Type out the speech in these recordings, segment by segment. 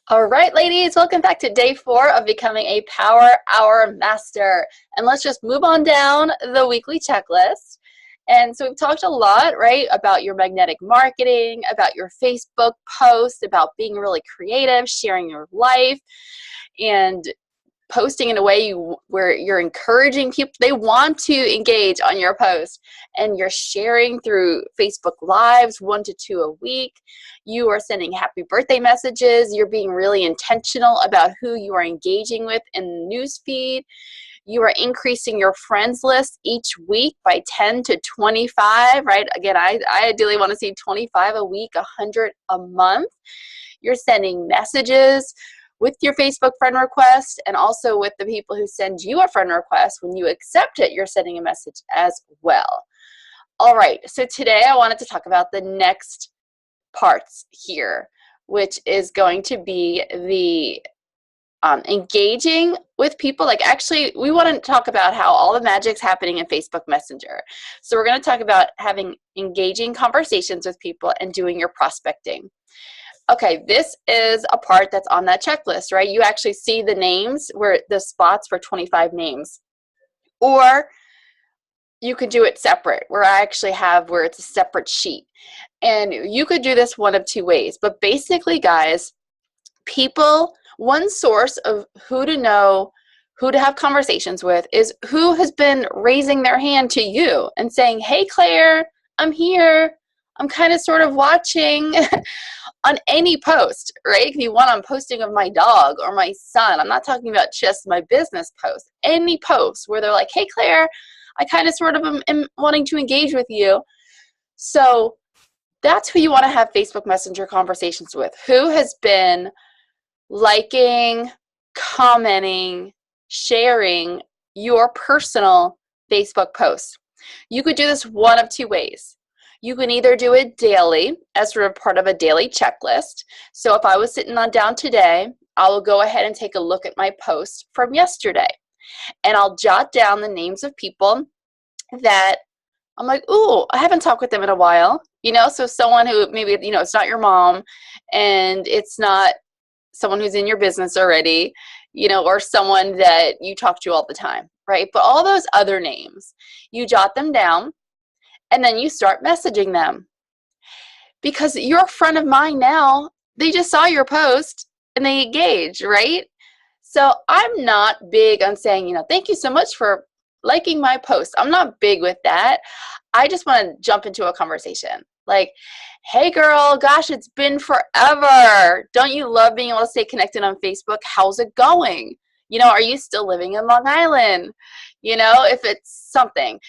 All right, ladies, welcome back to day 4 of becoming a Power Hour Master. And let's just move on down the weekly checklist. And so we've talked a lot, right, about your magnetic marketing, about your Facebook post, about being really creative, sharing your life, and posting in a way where you're encouraging people. They want to engage on your post, and you're sharing through Facebook Lives 1 to 2 a week. You are sending happy birthday messages. You're being really intentional about who you are engaging with in the newsfeed. You are increasing your friends list each week by 10 to 25, right? Again, I ideally want to see 25 a week, 100 a month. You're sending messages with your Facebook friend request, and also with the people who send you a friend request. When you accept it, you're sending a message as well. All right, so today I wanted to talk about the next parts here, which is going to be the engaging with people. Like, actually, we want to talk about how all the magic's happening in Facebook Messenger. So we're going to talk about having engaging conversations with people and doing your prospecting. Okay, this is a part that's on that checklist, right? You actually see the names, where the spots for 25 names. Or you could do it separate, where I actually have where it's a separate sheet. And you could do this one of 2 ways. But basically, guys, people, one source of who to know, who to have conversations with, is who has been raising their hand to you and saying, hey, Claire, I'm here. I'm kind of sort of watching on any post, right? If you want, I'm posting of my dog or my son. I'm not talking about just my business post. Any post where they're like, hey, Claire, I kind of sort of am wanting to engage with you. So that's who you want to have Facebook Messenger conversations with. Who has been liking, commenting, sharing your personal Facebook posts. You could do this one of 2 ways. You can either do it daily as sort of part of a daily checklist. So if I was sitting on down today, I will go ahead and take a look at my post from yesterday. And I'll jot down the names of people that I'm like, ooh, I haven't talked with them in a while. So someone who maybe, it's not your mom, and it's not someone who's in your business already, or someone that you talk to all the time, right? But all those other names, you jot them down, and then you start messaging them. Because you're a friend of mine now, they just saw your post and they engage, right? So I'm not big on saying, thank you so much for liking my post. I'm not big with that. I just want to jump into a conversation. Like, hey girl, gosh, it's been forever. Don't you love being able to stay connected on Facebook? How's it going? Are you still living in Long Island? If it's something,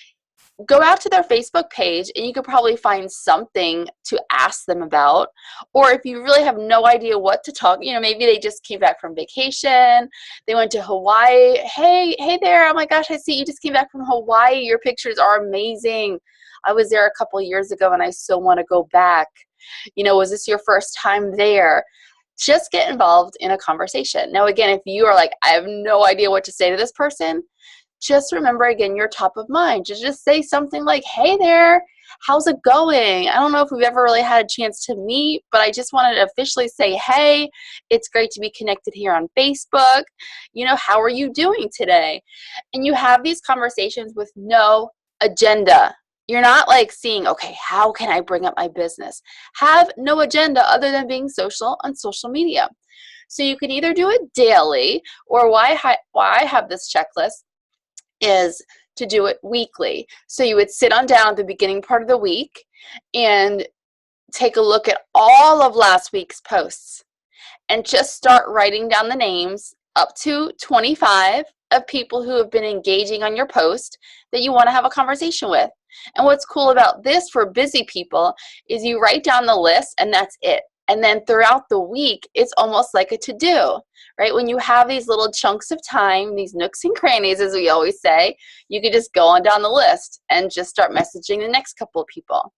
go out to their Facebook page and you could probably find something to ask them about. Or if you really have no idea what to talk, maybe they just came back from vacation, they went to Hawaii. Hey there, oh my gosh, I see you just came back from Hawaii. Your pictures are amazing. I was there a couple years ago and I so want to go back. Was this your first time there? Just get involved in a conversation. Now, again, if you are like, I have no idea what to say to this person, just remember, again, you're top of mind. Just say something like, hey there, how's it going? I don't know if we've ever really had a chance to meet, but I just wanted to officially say, hey, it's great to be connected here on Facebook. How are you doing today? And you have these conversations with no agenda. You're not like seeing, okay, how can I bring up my business? Have no agenda other than being social on social media. So you can either do it daily, or why I have this checklist is to do it weekly. So you would sit on down at the beginning part of the week and take a look at all of last week's posts and just start writing down the names up to 25 of people who have been engaging on your post that you want to have a conversation with. And what's cool about this for busy people is you write down the list and that's it. And then throughout the week, it's almost like a to-do, right? When you have these little chunks of time, these nooks and crannies, as we always say, you can just go on down the list and just start messaging the next couple of people.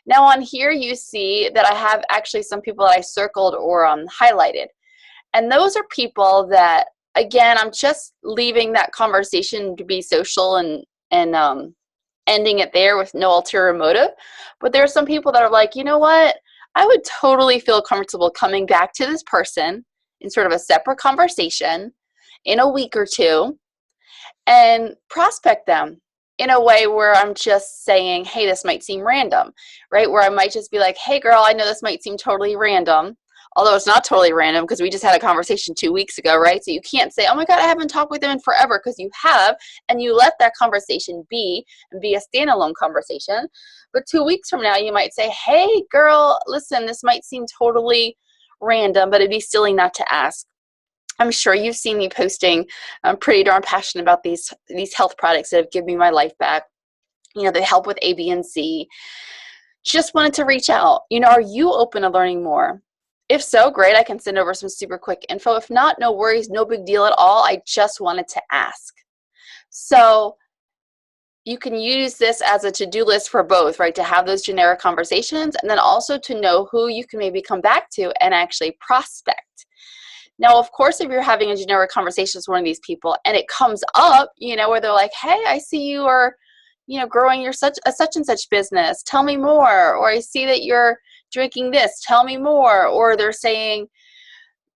Now on here, you see that I have actually some people that I circled or highlighted. And those are people that, again, I'm just leaving that conversation to be social and ending it there with no ulterior motive. But there are some people that are like, you know what? I would totally feel comfortable coming back to this person in sort of a separate conversation in a week or two and prospect them in a way where I'm just saying, hey, this might seem random, right? Where I might just be like, hey, girl, I know this might seem totally random, although it's not totally random because we just had a conversation 2 weeks ago, right? So you can't say, oh my God, I haven't talked with them in forever, because you have, and you let that conversation be and be a standalone conversation. But 2 weeks from now, you might say, hey, girl, listen, this might seem totally random, but it'd be silly not to ask. I'm sure you've seen me posting. I'm pretty darn passionate about these health products that have given me my life back. You know, they help with A, B, and C. Just wanted to reach out. You know, are you open to learning more? If so, great. I can send over some super quick info. If not, no worries, no big deal at all. I just wanted to ask. So you can use this as a to-do list for both, right? To have those generic conversations, and then also to know who you can maybe come back to and actually prospect. Now, of course, if you're having a generic conversation with one of these people and it comes up, you know, where they're like, hey, I see you are, you know, growing your such and such business. Tell me more. Or I see that you're drinking this. Tell me more. Or they're saying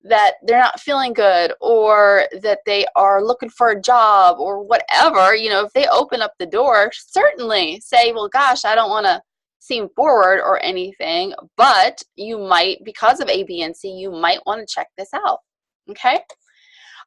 that they're not feeling good, or that they are looking for a job, or whatever. You know, if they open up the door, certainly say, well, gosh, I don't want to seem forward or anything, but you might, because of A, B, and C, you might want to check this out. Okay.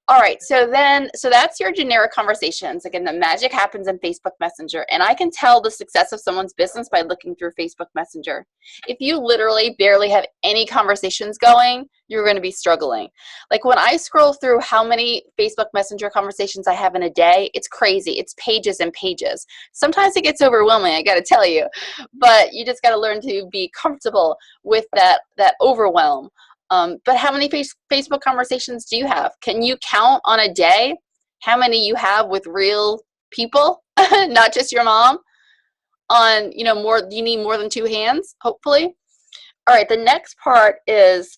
All right. So that's your generic conversations. Again, the magic happens in Facebook Messenger, and I can tell the success of someone's business by looking through Facebook Messenger. If you literally barely have any conversations going, you're going to be struggling. Like when I scroll through how many Facebook Messenger conversations I have in a day, it's crazy. It's pages and pages. Sometimes it gets overwhelming, I got to tell you, but you just got to learn to be comfortable with that overwhelm. But how many Facebook conversations do you have? Can you count on a day how many you have with real people, not just your mom? On, you know, more, you need more than 2 hands, hopefully. All right, the next part is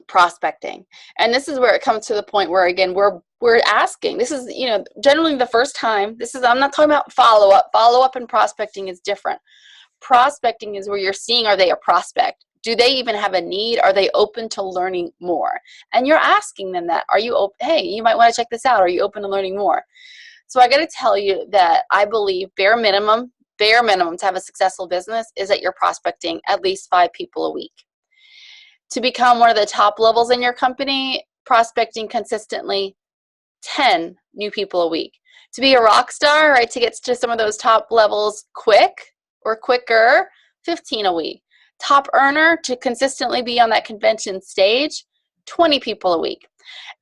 prospecting. And this is where it comes to the point where, again, we're asking. This is, you know, generally the first time. This is, I'm not talking about follow-up. Follow-up and prospecting is different. Prospecting is where you're seeing, are they a prospect? Do they even have a need? Are they open to learning more? And you're asking them that. Are you open? Hey, you might want to check this out. Are you open to learning more? So I got to tell you that I believe bare minimum to have a successful business is that you're prospecting at least 5 people a week. To become one of the top levels in your company, prospecting consistently 10 new people a week. To be a rock star, right, to get to some of those top levels quick or quicker, 15 a week. Top earner, to consistently be on that convention stage, 20 people a week.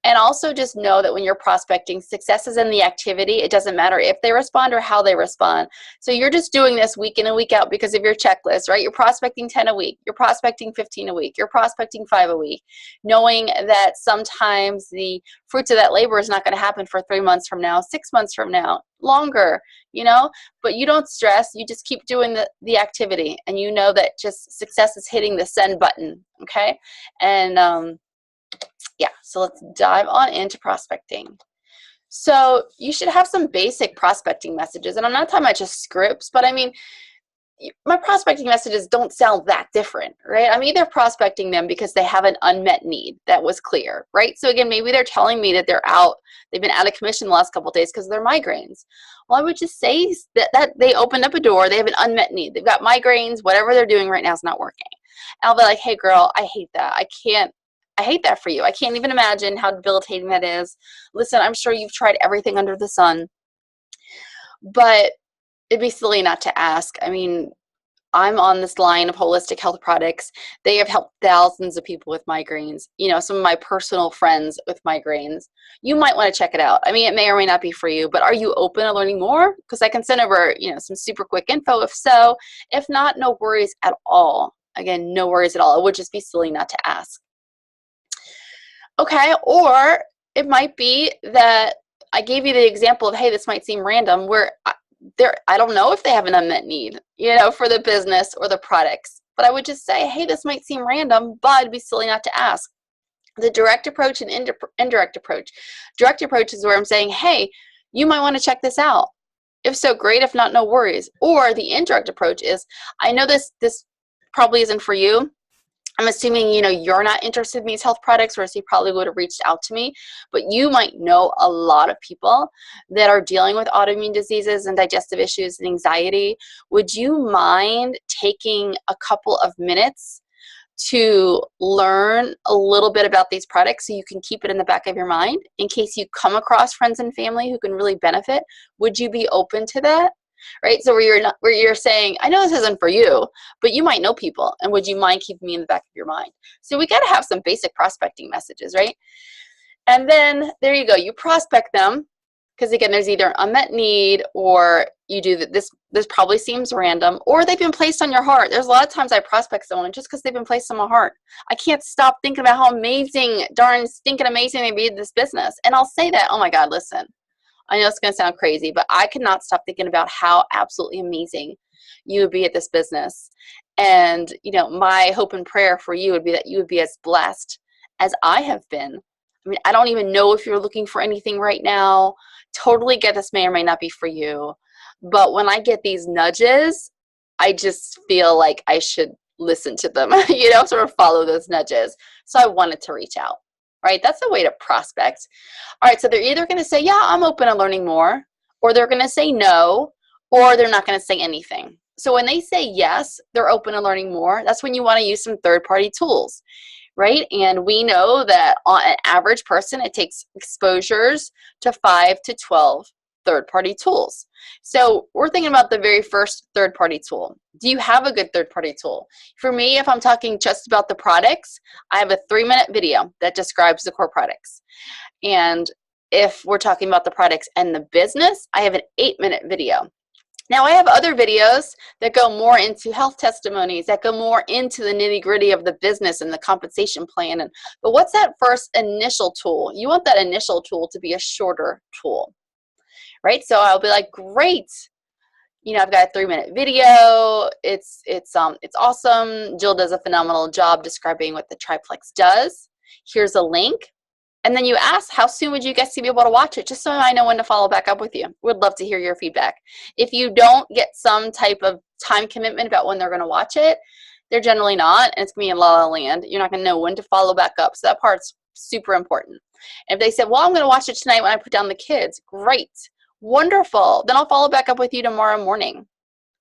And also just know that when you're prospecting, success is in the activity. It doesn't matter if they respond or how they respond. So you're just doing this week in and week out because of your checklist, right? You're prospecting 10 a week. You're prospecting 15 a week. You're prospecting 5 a week, knowing that sometimes the fruits of that labor is not going to happen for 3 months from now, 6 months from now, longer, you know, but you don't stress. You just keep doing the activity, and you know that just success is hitting the send button, okay? And yeah, so let's dive on into prospecting. So you should have some basic prospecting messages, and I'm not talking about just scripts, but I mean, my prospecting messages don't sound that different, right? I'm either prospecting them because they have an unmet need that was clear, right? So again, maybe they're telling me that they've been out of commission the last couple of days because of their migraines. Well, I would just say that they opened up a door, they have an unmet need. They've got migraines, whatever they're doing right now is not working. And I'll be like, hey girl, I hate that. I hate that for you. I can't even imagine how debilitating that is. Listen, I'm sure you've tried everything under the sun, but it'd be silly not to ask. I mean, I'm on this line of holistic health products. They have helped thousands of people with migraines. You know, some of my personal friends with migraines. You might want to check it out. I mean, it may or may not be for you, but are you open to learning more? Because I can send over, you know, some super quick info if so. If not, no worries at all. Again, no worries at all. It would just be silly not to ask. Okay, or it might be that I gave you the example of, hey, this might seem random, where I don't know if they have an unmet need, you know, for the business or the products. But I would just say, hey, this might seem random, but it'd be silly not to ask. The direct approach and indirect approach. Direct approach is where I'm saying, hey, you might want to check this out. If so, great. If not, no worries. Or the indirect approach is, I know this probably isn't for you, I'm assuming, you're not interested in these health products, or else you probably would have reached out to me, but you might know a lot of people that are dealing with autoimmune diseases and digestive issues and anxiety. Would you mind taking a couple of minutes to learn a little bit about these products so you can keep it in the back of your mind in case you come across friends and family who can really benefit? Would you be open to that? Right? So where you're saying, I know this isn't for you, but you might know people, and would you mind keeping me in the back of your mind? So we got to have some basic prospecting messages, right? And then there you go. You prospect them, because again, there's either unmet need, or you do that. This probably seems random, or they've been placed on your heart. There's a lot of times I prospect someone just because they've been placed on my heart. I can't stop thinking about how amazing, darn stinking amazing they be in this business. And I'll say that, oh my God, listen, I know it's going to sound crazy, but I could not stop thinking about how absolutely amazing you would be at this business. And, my hope and prayer for you would be that you would be as blessed as I have been. I mean, I don't even know if you're looking for anything right now. Totally get this may or may not be for you. But when I get these nudges, I just feel like I should listen to them, sort of follow those nudges. So I wanted to reach out. Right? That's a way to prospect. All right, so they're either going to say, yeah, I'm open to learning more, or they're going to say no, or they're not going to say anything. So when they say yes, they're open to learning more, that's when you want to use some third-party tools, right? And we know that on an average person, it takes exposures to 5 to 12 third-party tools. So we're thinking about the very first third-party tool. Do you have a good third-party tool? For me, if I'm talking just about the products, I have a 3-minute video that describes the core products. And if we're talking about the products and the business, I have an 8-minute video. Now, I have other videos that go more into health testimonies, that go more into the nitty-gritty of the business and the compensation plan. But what's that first initial tool? You want that initial tool to be a shorter tool. Right? So I'll be like, great. I've got a 3-minute video. It's awesome. Jill does a phenomenal job describing what the triplex does. Here's a link. And then you ask, how soon would you guys be able to watch it? Just so I know when to follow back up with you. Would love to hear your feedback. If you don't get some type of time commitment about when they're going to watch it, they're generally not, and it's going to be in la la land. You're not going to know when to follow back up. So that part's super important. And if they said, well, I'm going to watch it tonight when I put down the kids, great. Wonderful. Then I'll follow back up with you tomorrow morning.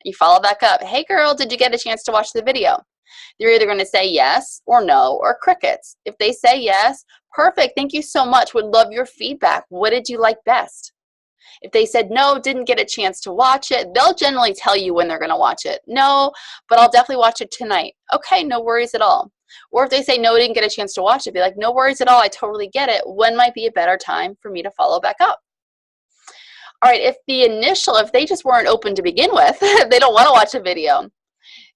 You follow back up. Hey, girl, did you get a chance to watch the video? They're either going to say yes or no or crickets. If they say yes, perfect. Thank you so much. Would love your feedback. What did you like best? If they said no, didn't get a chance to watch it, they'll generally tell you when they're going to watch it. No, but I'll definitely watch it tonight. Okay, no worries at all. Or if they say no, didn't get a chance to watch it, be like, no worries at all. I totally get it. When might be a better time for me to follow back up? All right, if they just weren't open to begin with, they don't want to watch a video,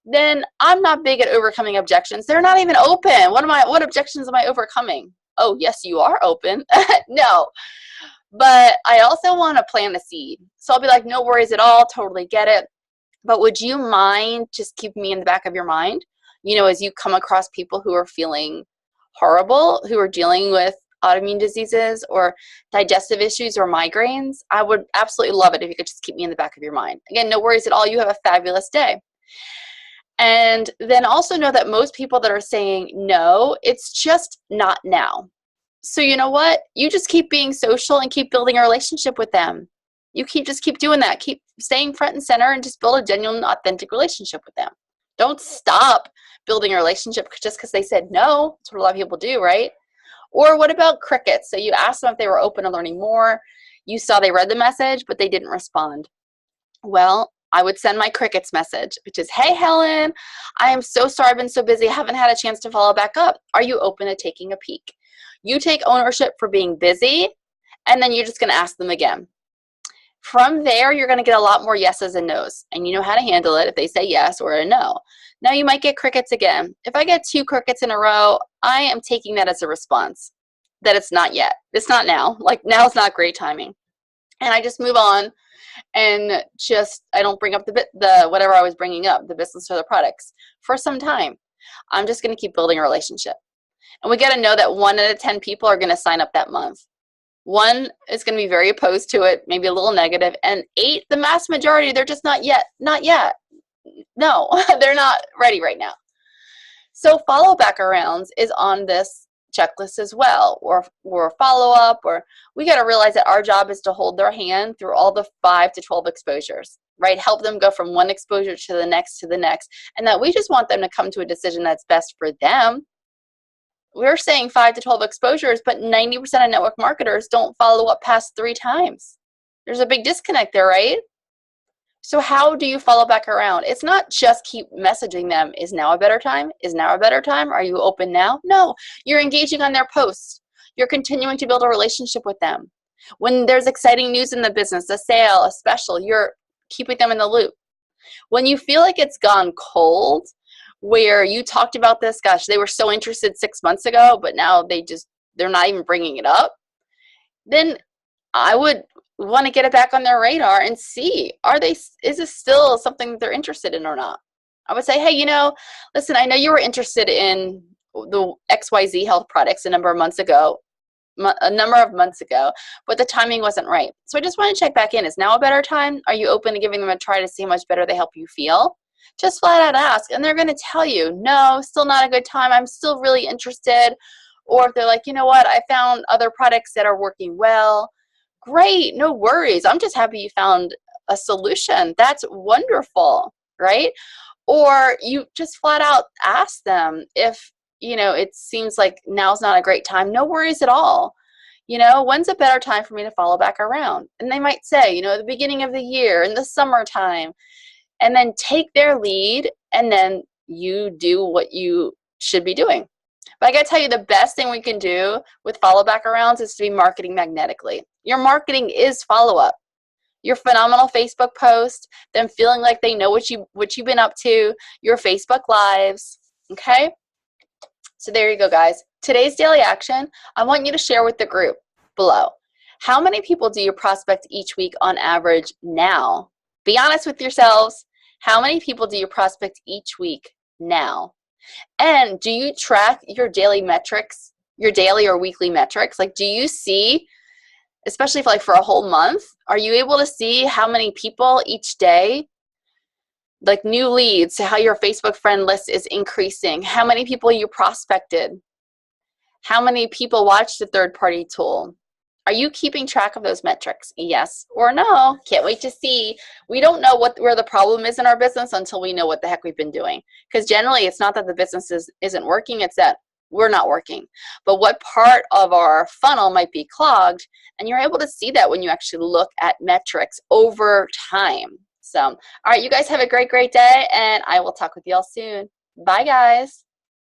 then I'm not big at overcoming objections. They're not even open. What objections am I overcoming? Oh, yes, you are open. No, but I also want to plant a seed. So I'll be like, no worries at all, totally get it. But would you mind just keeping me in the back of your mind? As you come across people who are feeling horrible, who are dealing with autoimmune diseases or digestive issues or migraines, I would absolutely love it if you could just keep me in the back of your mind. Again, no worries at all. You have a fabulous day. And then also know that most people that are saying no, it's just not now. So you know what? You just keep being social and keep building a relationship with them. You just keep doing that. Keep staying front and center and just build a genuine, authentic relationship with them. Don't stop building a relationship just because they said no. That's what a lot of people do, right? Or what about crickets? So you asked them if they were open to learning more. You saw they read the message, but they didn't respond. Well, I would send my crickets message, which is, hey, Helen, I am so sorry I've been so busy. I haven't had a chance to follow back up. Are you open to taking a peek? You take ownership for being busy, and then you're just going to ask them again. From there, you're going to get a lot more yeses and nos, and you know how to handle it if they say yes or a no. Now you might get crickets again. If I get 2 crickets in a row, I am taking that as a response that it's not yet. It's not now. Like now is not great timing. And I just move on and I don't bring up the whatever I was bringing up, the business or the products, for some time. I'm just going to keep building a relationship. And we got to know that 1 out of 10 people are going to sign up that month. 1 is going to be very opposed to it, maybe a little negative, and 8, the mass majority, they're just not yet. No, they're not ready right now. So follow back arounds is on this checklist as well, or follow up, or we got to realize that our job is to hold their hand through all the 5 to 12 exposures, right? Help them go from one exposure to the next, and that we just want them to come to a decision that's best for them. We're saying 5 to 12 exposures, but 90% of network marketers don't follow up past 3 times. There's a big disconnect there, right? So how do you follow back around? It's not just keep messaging them, is now a better time? Is now a better time? Are you open now? No, you're engaging on their posts. You're continuing to build a relationship with them. When there's exciting news in the business, a sale, a special, you're keeping them in the loop. When you feel like it's gone cold, where you talked about this, gosh, they were so interested 6 months ago, but now they're not even bringing it up, then I would want to get it back on their radar and see, is this still something that they're interested in or not? I would say, hey, listen, I know you were interested in the XYZ health products a number of months ago, but the timing wasn't right. So I just want to check back in. Is now a better time? Are you open to giving them a try to see how much better they help you feel? Just flat out ask, and they're going to tell you, no, still not a good time. I'm still really interested. Or if they're like, you know what, I found other products that are working well. Great, no worries. I'm just happy you found a solution. That's wonderful, right? Or you just flat out ask them if, it seems like now's not a great time. No worries at all. When's a better time for me to follow back around? And they might say, the beginning of the year, in the summertime. And then take their lead, and then you do what you should be doing. But I gotta tell you, the best thing we can do with follow back arounds is to be marketing magnetically. Your marketing is follow up. Your phenomenal Facebook post, them feeling like they know what you've been up to, your Facebook lives, okay? So there you go, guys. Today's daily action, I want you to share with the group below. How many people do you prospect each week on average now? Be honest with yourselves. How many people do you prospect each week now? And do you track your daily metrics, your daily or weekly metrics? Like, do you see, especially for a whole month, are you able to see how many people each day, like new leads, how your Facebook friend list is increasing, how many people you prospected, how many people watched the third-party tool? Are you keeping track of those metrics? Yes or no? Can't wait to see. We don't know where the problem is in our business until we know what the heck we've been doing. Because generally, it's not that the business isn't working, it's that we're not working. But what part of our funnel might be clogged, and you're able to see that when you actually look at metrics over time. So, all right, you guys have a great, great day, and I will talk with you all soon. Bye, guys.